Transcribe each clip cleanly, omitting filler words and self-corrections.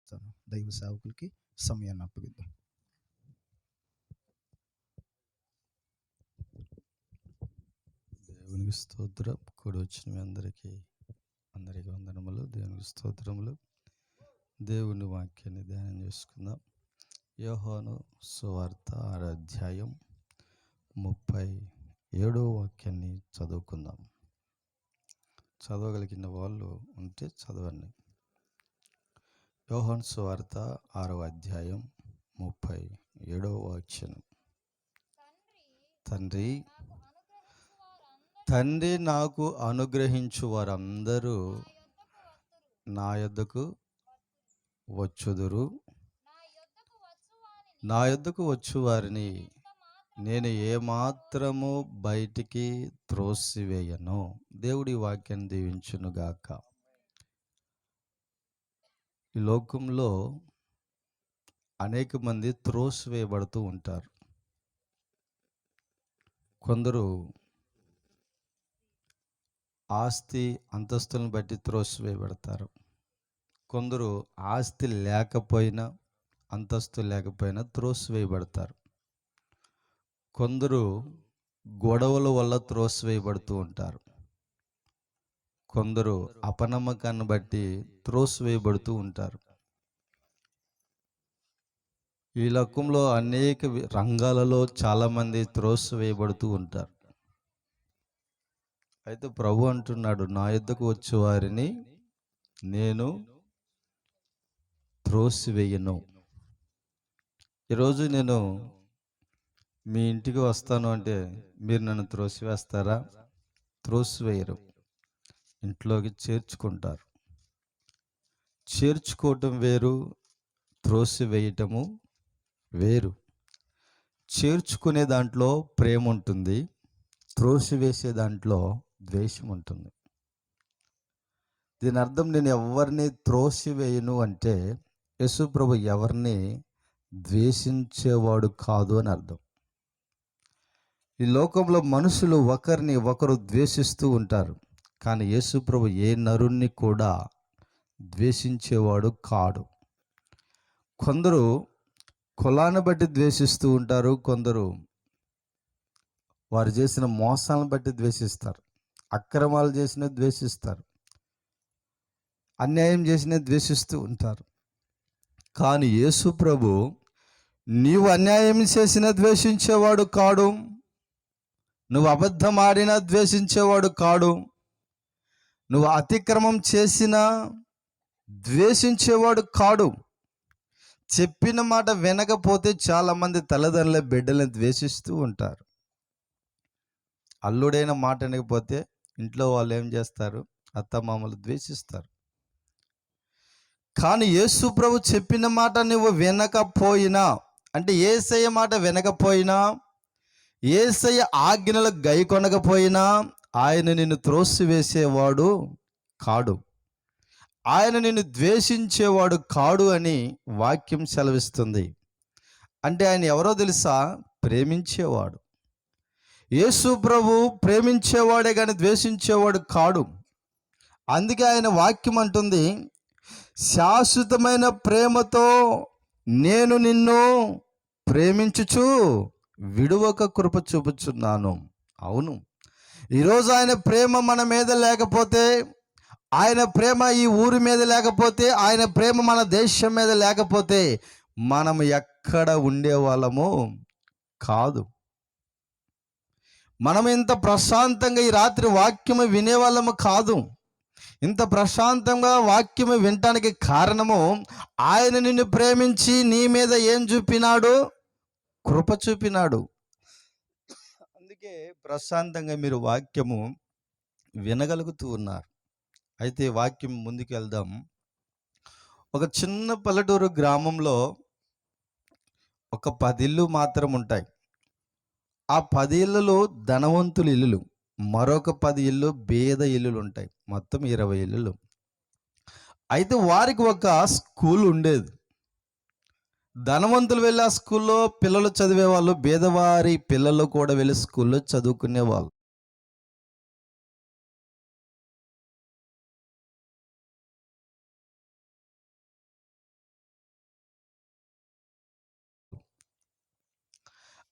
చెప్తాను. దైవ సేవకులకి సమయాన్ని అప్పగిద్దాం. దేవునికి స్తోత్రం. కూడి వచ్చిన మీ అందరికీ వందనములు. దేవునికి స్తోత్రములు. దేవుని వాక్యాన్ని ధ్యానం చేసుకుందాం. యోహాను సువార్త 6వ అధ్యాయం 37వ వాక్యాన్ని చదువుకుందాం. చదవగలిగిన వాళ్ళు ఉంటే చదవండి. యోహాను సువార్త 6వ అధ్యాయం 37వ వాక్యం. తండ్రి నాకు అనుగ్రహించు వారందరూ నా యొద్దకు వచ్చుదురు. నా యొద్దకు వచ్చు వారిని నేను ఏమాత్రము బయటికి త్రోసివేయను. దేవుడి వాక్యాన్ని దీవించునుగాక. ఈ లోకంలో అనేక మంది త్రోసివేయబడుతూ ఉంటారు. కొందరు ఆస్తి అంతస్తులను బట్టి త్రోసివేయబడతారు. కొందరు ఆస్తి లేకపోయినా అంతస్తు లేకపోయినా త్రోసివేయబడతారు. కొందరు గొడవల వల్ల త్రోసివేయబడుతూ ఉంటారు. కొందరు అపనమ్మకాన్ని బట్టి త్రోసివేయబడుతూ ఉంటారు. ఈ లోకంలో అనేక రంగాలలో చాలామంది త్రోసివేయబడుతూ ఉంటారు. అయితే ప్రభు అంటున్నాడు, నా యొద్దకు వచ్చే వారిని నేను త్రోసివేయను. ఈరోజు నేను మీ ఇంటికి వస్తాను అంటే మీరు నన్ను త్రోసివేస్తారా? త్రోసివేయరు. ఇంట్లోకి చేర్చుకుంటారు. చేర్చుకోవటం వేరు, త్రోసివేయటము వేరు. చేర్చుకునే దాంట్లో ప్రేమ ఉంటుంది, త్రోసివేసే దాంట్లో ద్వేషం ఉంటుంది. దీని అర్థం నేను ఎవరిని త్రోసివేయను అంటే యేసు ప్రభు ఎవరిని ద్వేషించేవాడు కాదు అని అర్థం. ఈ లోకంలో మనుషులు ఒకరిని ఒకరు ద్వేషిస్తూ ఉంటారు, కానీ యేసు ప్రభు ఏ నరుణ్ణి కూడా ద్వేషించేవాడు కాడు. కొందరు కులాన్ని బట్టి ద్వేషిస్తూ ఉంటారు. కొందరు వారు చేసిన మోసాలను బట్టి ద్వేషిస్తారు. అక్రమాలు చేసిన ద్వేషిస్తారు. అన్యాయం చేసిన ద్వేషిస్తూ ఉంటారు. కానీ యేసు ప్రభు నీవు అన్యాయం చేసిన ద్వేషించేవాడు కాడు, నువ్వు అబద్ధం ఆడినా ద్వేషించేవాడు కాడు, నువ్వు అతిక్రమం చేసినా ద్వేషించేవాడు కాడు. చెప్పిన మాట వినకపోతే చాలామంది తల్లిదండ్రుల బిడ్డలను ద్వేషిస్తూ ఉంటారు. అల్లుడైన మాట వినకపోతే ఇంట్లో వాళ్ళు ఏం చేస్తారు? అత్తమామలు ద్వేషిస్తారు. కానీ యేసు ప్రభు చెప్పిన మాట నువ్వు వినకపోయినా, అంటే యేసయ్య మాట వినకపోయినా, యేసయ్య ఆజ్ఞలు గైకొనకపోయినా ఆయన నిన్ను త్రోసివేసేవాడు కాడు, ఆయన నిన్ను ద్వేషించేవాడు కాడు అని వాక్యం సెలవిస్తుంది. అంటే ఆయన ఎవరో తెలుసా? ప్రేమించేవాడు. యేసు ప్రభు ప్రేమించేవాడే కానీ ద్వేషించేవాడు కాడు. అందుకే ఆయన వాక్యం అంటుంది, శాశ్వతమైన ప్రేమతో నేను నిన్ను ప్రేమించుచు విడువక కృప చూపుచున్నాను. అవును, ఈరోజు ఆయన ప్రేమ మన మీద లేకపోతే, ఆయన ప్రేమ ఈ ఊరి మీద లేకపోతే, ఆయన ప్రేమ మన దేశం మీద లేకపోతే మనం ఎక్కడ ఉండేవాళ్ళము కాదు. మనం ఇంత ప్రశాంతంగా ఈ రాత్రి వాక్యము వినేవాళ్ళము కాదు. ఇంత ప్రశాంతంగా వాక్యము వినటానికి కారణము ఆయన నిన్ను ప్రేమించి నీ మీద ఏం చూపినాడు? కృప చూపినాడు. అందుకే ప్రశాంతంగా మీరు వాక్యము వినగలుగుతూ ఉన్నారు. అయితే వాక్యం ముందుకు వెళ్దాం. ఒక చిన్న పల్లెటూరు గ్రామంలో ఒక 10 ఇళ్ళు మాత్రం ఉంటాయి. ఆ 10 ఇళ్ళలో ధనవంతుల ఇల్లులు, మరొక 10 ఇళ్ళు పేద ఇల్లులు ఉంటాయి. మొత్తం 20 ఇల్లులు. అయితే వారికి ఒక స్కూల్ ఉండేది. ధనవంతులు వెళ్ళి ఆ స్కూల్లో పిల్లలు చదివేవాళ్ళు, పేదవారి పిల్లలు కూడా వెళ్ళి స్కూల్లో చదువుకునేవాళ్ళు.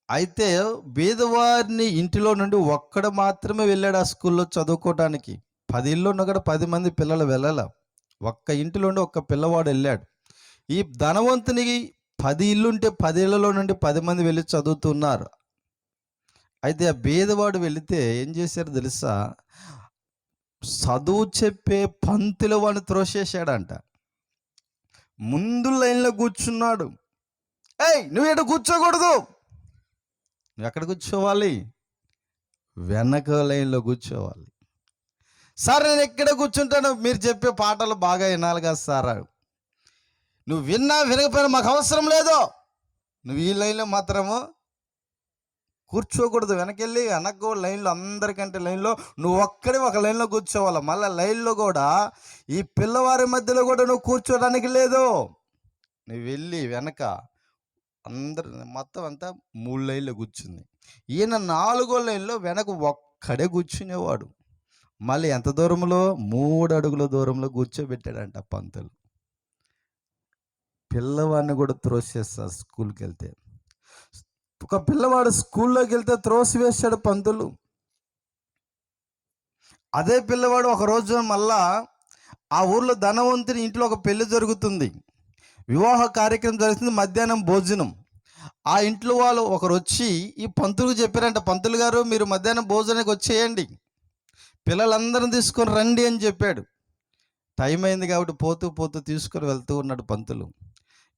అయితే బీదవారిని ఇంటిలో నుండి ఒక్కడు మాత్రమే వెళ్ళాడు ఆ స్కూల్లో చదువుకోవటానికి. 10 ఇళ్ళు ఉన్న కూడా 10 మంది పిల్లలు వెళ్ళాల. ఒక్క ఇంటిలో నుండి ఒక్క పిల్లవాడు వెళ్ళాడు. ఈ ధనవంతునికి 10 ఇల్లుంటే 10 ఇళ్లలో నుండి 10 మంది వెళ్ళి చదువుతున్నారు. అయితే ఆ బీదవాడు వెళితే ఏం చేశారో తెలుసా? చదువు చెప్పే పంతులు వాడిని త్రోసేశాడంట. ముందు లైన్‌లో కూర్చున్నాడు. "ఏయ్! నువ్వు ఈడ కూర్చోకూడదు. నువ్వెక్కడ కూర్చోవాలి? వెనక లైన్‌లో కూర్చోవాలి." "సార్ నేను ఇక్కడే కూర్చుంటాను. మీరు చెప్పే పాఠాలు బాగా వినాలి కదా సార్." "నువ్వు విన్నా వినకపోయినా మాకు అవసరం లేదు. నువ్వు ఈ లైన్‌లో మాత్రము కూర్చోకూడదు. వెనకెళ్ళి వెనక లైన్‌లో అందరికంటే లైన్‌లో నువ్వు ఒక్కడే ఒక లైన్‌లో కూర్చోవాలి. మళ్ళా లైన్‌లో కూడా ఈ పిల్లవారి మధ్యలో కూడా నువ్వు కూర్చోడానికి లేదు. నువ్వు వెళ్ళి వెనక అందరు మొత్తం అంతా 3 లైన్‌లో కూర్చుంది. ఈయన 4 లైన్‌లో వెనక ఒక్కడే కూర్చునేవాడు. మళ్ళీ ఎంత దూరంలో? 3 అడుగుల దూరంలో కూర్చోబెట్టాడంట పంతులు. పిల్లవాడిని కూడా త్రోసేస్తారు స్కూల్‌కెళ్తే. ఒక పిల్లవాడు స్కూల్లోకి వెళ్తే త్రోసివేశాడు పంతులు. అదే పిల్లవాడు ఒక రోజు మళ్ళా ఆ ఊర్లో ధనవంతుని ఇంట్లో ఒక పెళ్లి జరుగుతుంది. వివాహ కార్యక్రమం జరుగుతుంది. మధ్యాహ్నం భోజనం. ఆ ఇంట్లో వాళ్ళు ఒకరు వచ్చి ఈ పంతులుకి చెప్పారంట, "పంతులు గారు మీరు మధ్యాహ్నం భోజనానికి వచ్చేయండి. పిల్లలందరిని తీసుకొని రండి" అని చెప్పాడు. టైం అయింది కాబట్టి పోతూ పోతూ తీసుకొని వెళ్తూ ఉన్నాడు పంతులు.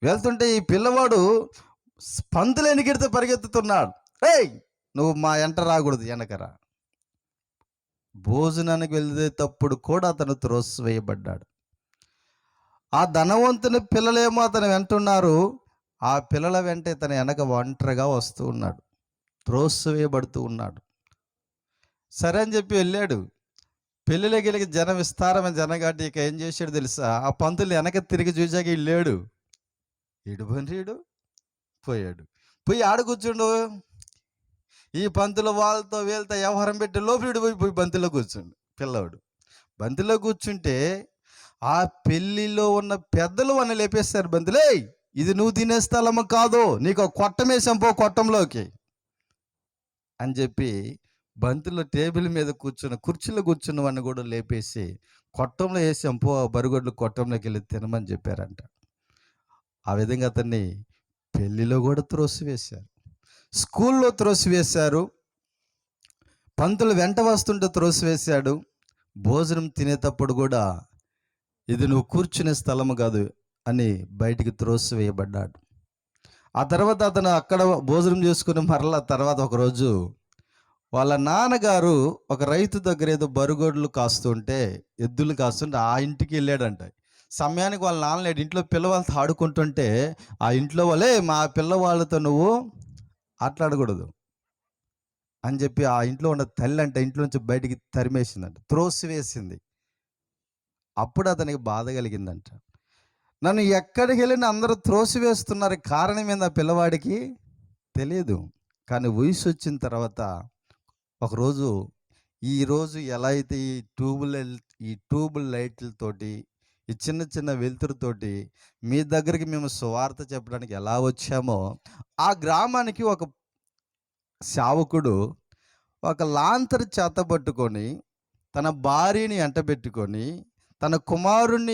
వెళ్తుంటే ఈ పిల్లవాడు పంతులు ఎనికెడితే పరిగెత్తుతున్నాడు. "ఏయ్! నువ్వు మా ఎంట రాకూడదు, వెనకరా." భోజనానికి వెళ్ళేటప్పుడు కూడా అతను త్రోసివేయబడ్డాడు. ఆ ధనవంతుని పిల్లలేమో అతను వెంటున్నారు. ఆ పిల్లల వెంట ఇతను వెనక ఒంటరిగా వస్తూ ఉన్నాడు. త్రోసివేయబడుతూ ఉన్నాడు. సరే అని చెప్పి వెళ్ళాడు. పెళ్ళిలోకి వెళ్ళి జనం విస్తారమైన జనం కాబట్టి ఇక ఏం చేశాడు తెలుసా? ఆ పంతులు వెనక తిరిగి చూసాక ఈడు లేడు. ఈడు పోయినీడు పోయాడు. పోయి ఆడ కూర్చుండు. ఈ పంతులు వాళ్ళతో వీళ్ళతో వ్యవహారం పెట్టి లోపలిడు పోయి బంతిలో కూర్చుండు పిల్లవాడు. బంతిలో కూర్చుంటే ఆ పెళ్లిలో ఉన్న పెద్దలు వాడిని లేపేస్తారు. బంతులే, ఇది నువ్వు తినే స్థలము కాదు, నీకు కొట్టమేసాం పో కొట్టంలోకి అని చెప్పి బంతిలో టేబుల్ మీద కూర్చున్న కుర్చీలో కూర్చున్న వాడిని కూడా లేపేసి కొట్టంలో వేసాం పో, బరుగొడ్లు కొట్టంలోకి వెళ్ళి తినమని చెప్పారంట. ఆ విధంగా అతన్ని పెళ్లిలో కూడా త్రోసివేశారు, స్కూల్లో త్రోసివేశారు, పంతులు వెంట వస్తుంటే త్రోసివేశాడు, భోజనం తినేటప్పుడు కూడా ఇది నువ్వు కూర్చునే స్థలము కాదు అని బయటికి త్రోసివేయబడ్డాడు. ఆ తర్వాత అతను అక్కడ భోజనం చేసుకుని మరలా తర్వాత ఒకరోజు వాళ్ళ నాన్నగారు ఒక రైతు దగ్గర ఏదో బరుగొడ్లు కాస్తుంటే, ఎద్దులు కాస్తుంటే ఆ ఇంటికి వెళ్ళాడంట. సమయానికి వాళ్ళ నాన్న లేడు. ఇంట్లో పిల్లవాళ్ళతో ఆడుకుంటుంటే ఆ ఇంట్లో వాళ్ళే, మా పిల్లవాళ్ళతో నువ్వు ఆటలాడకూడదు అని చెప్పి ఆ ఇంట్లో ఉన్న తల్లి అంటే ఇంట్లో నుంచి బయటికి తరిమేసిందంట, త్రోసివేసింది. అప్పుడు అతనికి బాధ కలిగిందంట. నన్ను ఎక్కడికి వెళ్ళిన అందరూ త్రోసివేస్తున్నారు, కారణం ఏంది ఆ పిల్లవాడికి తెలియదు. కానీ వయసు వచ్చిన తర్వాత ఒకరోజు, ఈరోజు ఎలా అయితే ఈ ట్యూబ్ లైట్లతోటి, ఈ చిన్న చిన్న వెలుతురుతోటి మీ దగ్గరికి మేము సువార్త చెప్పడానికి ఎలా వచ్చామో, ఆ గ్రామానికి ఒక సేవకుడు ఒక లాంతరు చేతబట్టుకొని తన భార్యని ఎంటబెట్టుకొని తన కుమారుణ్ణి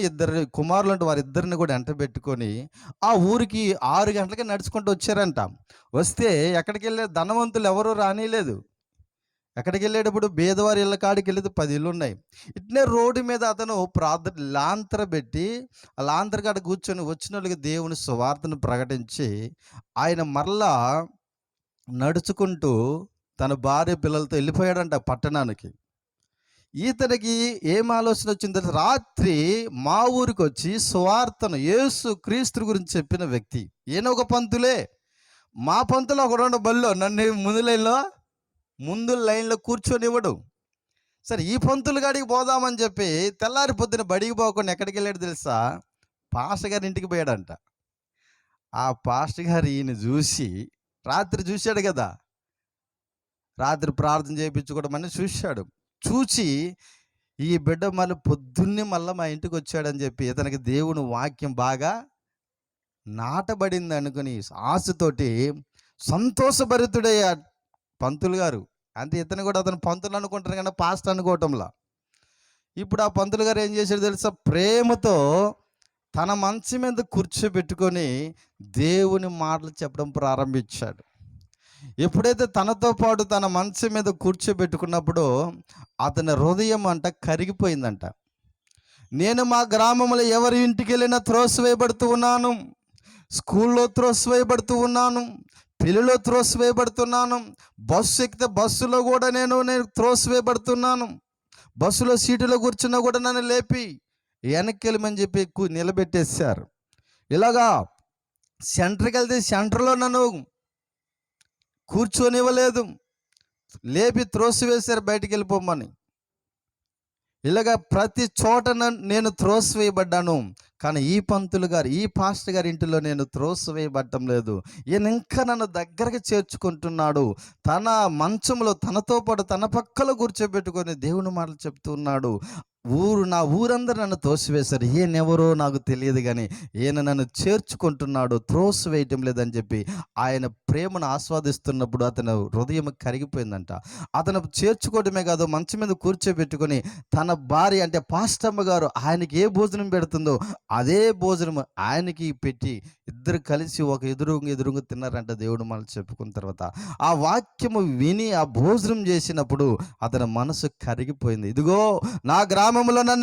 కుమారులు అంటే వారిద్దరిని కూడా ఎంటబెట్టుకొని ఆ ఊరికి 6 గంటలకి నడుచుకుంటూ వచ్చారంట. వస్తే ఎక్కడికి వెళ్ళే ధనవంతులు ఎవరూ రానిలేదు. ఎక్కడికి వెళ్ళేటప్పుడు బీదవారి ఇళ్ళ కాడికి వెళ్తే 10 ఇళ్ళు ఉన్నాయి. ఇట్నే రోడ్డు మీద అతను లాంతర పెట్టి ఆ లాంతర కాడ కూర్చొని వచ్చిన వాళ్ళకి దేవుని సువార్తను ప్రకటించి ఆయన మరలా నడుచుకుంటూ తన భార్య పిల్లలతో వెళ్ళిపోయాడంట పట్టణానికి. ఇతనికి ఏం ఆలోచన వచ్చింది? రాత్రి మా ఊరికి వచ్చి సువార్తను యేసు క్రీస్తు గురించి చెప్పిన వ్యక్తి ఈయన ఒక పంతులే. మా పంతులు ఒక 2 బల్లో నన్ను ముందు లైన్లో కూర్చొనివ్వడు. సరే ఈ పంతులు గాడికి పోదామని చెప్పి తెల్లారి పొద్దున బడికి పోకుండా ఎక్కడికి వెళ్ళాడు తెలుసా? పాస్టర్ గారి ఇంటికి పోయాడంట. ఆ పాస్టర్ గారు ఈయన చూసి, రాత్రి చూశాడు కదా, రాత్రి ప్రార్థన చేయించుకోవడం అని చూశాడు. చూసి ఈ బిడ్డ మళ్ళీ పొద్దున్నే మళ్ళీ మా ఇంటికి వచ్చాడని చెప్పి ఇతనికి దేవుని వాక్యం బాగా నాటబడింది అనుకుని ఆశతోటి సంతోషభరితుడయ్యా పంతులు గారు. అంటే ఇతను కూడా అతను పంతులు అనుకుంటారు కానీ పాస్ట్ అనుకోవటంలా. ఇప్పుడు ఆ పంతులు గారు ఏం చేశాడు తెలుసా? ప్రేమతో తన మంచం మీద కూర్చోబెట్టుకొని దేవుని మాటలు చెప్పడం ప్రారంభించాడు. ఎప్పుడైతే తనతో పాటు తన మంచం మీద కూర్చోబెట్టుకున్నప్పుడు అతని హృదయం అంట కరిగిపోయిందంట. నేను మా గ్రామంలో ఎవరి ఇంటికి వెళ్ళినా త్రోసివేయబడుతూ ఉన్నాను, స్కూల్లో త్రోసివేయబడుతూ ఉన్నాను, పెళ్ళిలో త్రోసివేయబడుతున్నాను, బస్సు ఎక్కితే బస్సులో కూడా నేను త్రోసివేయబడుతున్నాను, బస్సులో సీటులో కూర్చున్నా కూడా నన్ను లేపి వెనక్కి వెళ్ళమని చెప్పి నిలబెట్టేశారు. ఇలాగా సెంటర్కి వెళ్తే సెంటర్లో నన్ను కూర్చొనివ్వలేదు, లేపి త్రోసివేశారు బయటికి వెళ్ళిపోమని. ఇలాగా ప్రతి చోట నేను త్రోసివేయబడ్డాను. కానీ ఈ పంతులు గారు, ఈ పాస్టర్ గారి ఇంటిలో నేను త్రోసివేయబడ్డం లేదు. ఈయన ఇంకా నన్ను దగ్గరకు చేర్చుకుంటున్నాడు. తన మంచంలో తనతో పాటు తన పక్కలో కూర్చోబెట్టుకొని దేవుని మాటలు చెప్తున్నాడు. నా ఊరందరూ నన్ను తోసివేశారు, ఈయనెవరో నాకు తెలియదు కానీ ఈయన నన్ను చేర్చుకుంటున్నాడు, త్రోసివేయటం లేదని చెప్పి ఆయన ప్రేమను ఆస్వాదిస్తున్నప్పుడు అతను హృదయం కరిగిపోయిందంట. అతను చేర్చుకోవడమే కాదు, మంచం మీద కూర్చోబెట్టుకొని తన భార్య అంటే పాస్టమ్మ గారు ఆయనకి ఏ భోజనం పెడుతుందో అదే భోజనం ఆయనకి పెట్టి ఇద్దరు కలిసి ఒక ఎదురుగా తిన్నారంట. దేవుడు మనల్ని చెప్పుకున్న తర్వాత ఆ వాక్యము విని ఆ భోజనం చేసినప్పుడు అతని మనసు కరిగిపోయింది. ఇదిగో నా గ్రామంలో నన్ను